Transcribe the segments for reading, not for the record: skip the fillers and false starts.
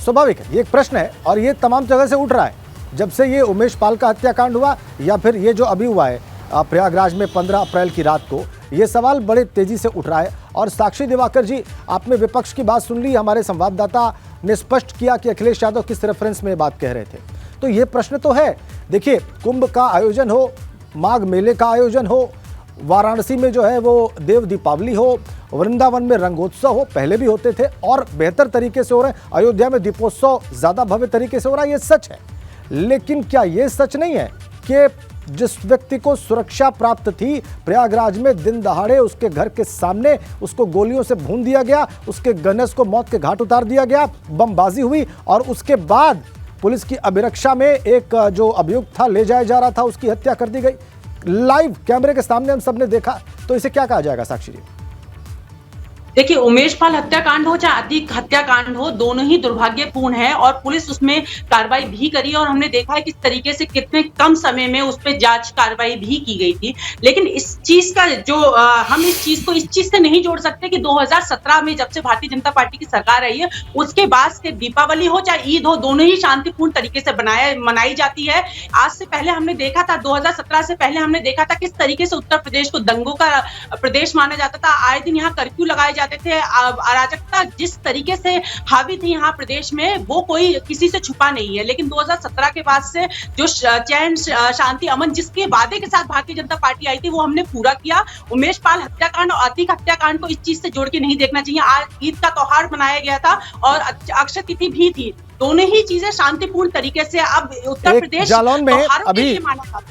स्वाभाविक है, ये एक प्रश्न है और ये तमाम जगह से उठ रहा है। जब से ये उमेश पाल का हत्याकांड हुआ या फिर ये जो अभी हुआ है प्रयागराज में 15 अप्रैल की रात को, ये सवाल बड़े तेजी से उठ रहा है। और साक्षी दिवाकर जी, आपने विपक्ष की बात सुन ली, हमारे संवाददाता ने स्पष्ट किया कि अखिलेश यादव किस रेफरेंस में बात कह रहे थे। तो ये प्रश्न तो है, देखिए कुंभ का आयोजन हो, माघ मेले का आयोजन हो, वाराणसी में जो है वो देव दीपावली हो, वृंदावन में रंगोत्सव हो, पहले भी होते थे और बेहतर तरीके से हो रहे हैं, अयोध्या में दीपोत्सव ज़्यादा भव्य तरीके से हो रहा है, ये सच है। लेकिन क्या ये सच नहीं है कि जिस व्यक्ति को सुरक्षा प्राप्त थी प्रयागराज में, दिन दहाड़े उसके घर के सामने उसको गोलियों से भून दिया गया, उसके गणेश को मौत के घाट उतार दिया गया, बमबाजी हुई और उसके बाद पुलिस की अभिरक्षा में एक जो अभियुक्त था ले जाया जा रहा था, उसकी हत्या कर दी गई। लाइव कैमरे के सामने हम सबने देखा। तो इसे क्या कहा जाएगा साक्षी जी? देखिए, उमेश पाल हत्याकांड हो चाहे अतीक हत्याकांड हो, दोनों ही दुर्भाग्यपूर्ण है और पुलिस उसमें कार्रवाई भी करी और हमने देखा है किस तरीके से कितने कम समय में उस पर जांच कार्रवाई भी की गई थी। लेकिन इस चीज का जो हम इस चीज से नहीं जोड़ सकते कि 2017 में जब से भारतीय जनता पार्टी की सरकार आई है, उसके बाद से दीपावली हो चाहे ईद हो, दोनों ही शांतिपूर्ण तरीके से मनाई जाती है। आज से पहले हमने देखा था, 2017 से पहले हमने देखा था किस तरीके से उत्तर प्रदेश को दंगों का प्रदेश माना जाता था। आए दिन यहाँ कर्फ्यू लगाए जाते थे। अराजकता जिस तरीके से हावी थी यहाँ प्रदेश में, वो कोई किसी से छुपा नहीं है। लेकिन 2017 के बाद से जो चैन शांति अमन जिसके वादे के साथ भारतीय जनता पार्टी आई थी, वो हमने पूरा किया। उमेश पाल हत्याकांड और अतीक हत्याकांड को इस चीज से जोड़ के नहीं देखना चाहिए। आज ईद का त्योहार मनाया गया था और अक्षय तिथि भी थी। दोनों ही चीजें शांतिपूर्ण तरीके से अब उत्तर प्रदेश जालौन में अभी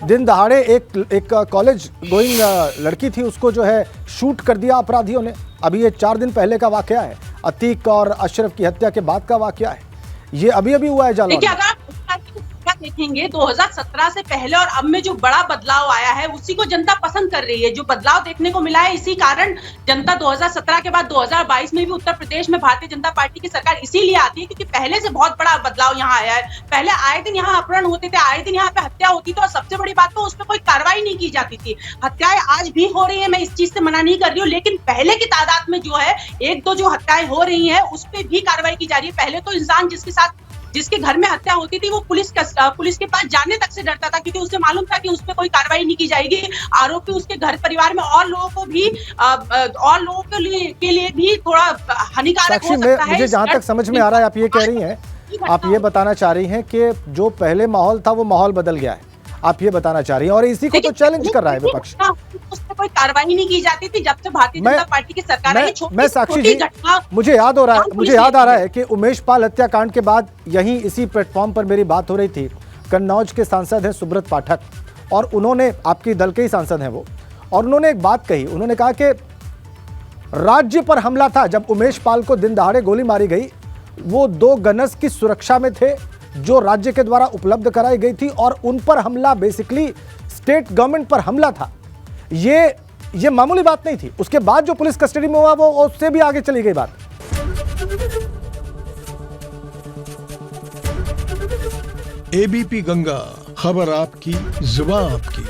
दिन दहाड़े एक कॉलेज गोइंग लड़की थी, उसको जो है शूट कर दिया अपराधियों ने। अभी ये 4 दिन पहले का वाकया है। अतीक और अशरफ की हत्या के बाद का वाकया है। ये अभी हुआ है जालौन में। देखेंगे 2017 से पहले और अब में जो बड़ा बदलाव आया है, उसी को जनता पसंद कर रही है। जो बदलाव देखने को मिला है, इसी कारण जनता 2017 के बाद 2022 में भी उत्तर प्रदेश में भारतीय जनता पार्टी की सरकार इसीलिए आती है क्योंकि पहले से बहुत बड़ा बदलाव यहाँ आया है। पहले आए दिन यहाँ अपहरण होते थे, आए दिन यहाँ पे हत्या होती थी और सबसे बड़ी बात तो उस पर कोई कार्रवाई नहीं की जाती थी। हत्याएं आज भी हो रही है, मैं इस चीज से मना नहीं कर रही हूँ, लेकिन पहले की तादाद में जो है 1-2 जो हत्याएं हो रही है उस पर भी कार्रवाई की जा रही है। पहले तो इंसान जिसके घर में हत्या होती थी वो पुलिस के पास जाने तक से डरता था क्योंकि उसे मालूम था कि उस पर कोई कार्रवाई नहीं की जाएगी। आरोपी उसके घर परिवार में और लोगों के लिए भी थोड़ा हानिकारक हो सकता है। मुझे जहां तक समझ में आ रहा है, आप ये कह रही हैं, आप ये बताना चाह रही हैं कि जो पहले माहौल था वो माहौल बदल गया है, आप ये बताना चाह रही हैं और इसी को तो चैलेंज कर रहा है विपक्ष। उस पर कोई कार्रवाई नहीं की जाती थी जब से भारतीय जनता पार्टी की सरकार आई। मैं साक्षी जी, मुझे याद आ रहा है कि उमेश पाल हत्याकांड के बाद यहीं इसी प्लेटफॉर्म पर मेरी बात हो रही थी। कन्नौज के सांसद हैं सुब्रत पाठक और उन्होंने, आपकी दल के ही सांसद हैं वो, और उन्होंने एक बात कही। उन्होंने कहा कि राज्य पर हमला था जब उमेश पाल को दिन दहाड़े गोली मारी गई। वो 2 गनर्स की सुरक्षा में थे जो राज्य के द्वारा उपलब्ध कराई गई थी और उन पर हमला बेसिकली स्टेट गवर्नमेंट पर हमला था। ये मामूली बात नहीं थी। उसके बाद जो पुलिस कस्टडी में हुआ वो उससे भी आगे चली गई बात। एबीपी गंगा, खबर आपकी, जुबान आपकी।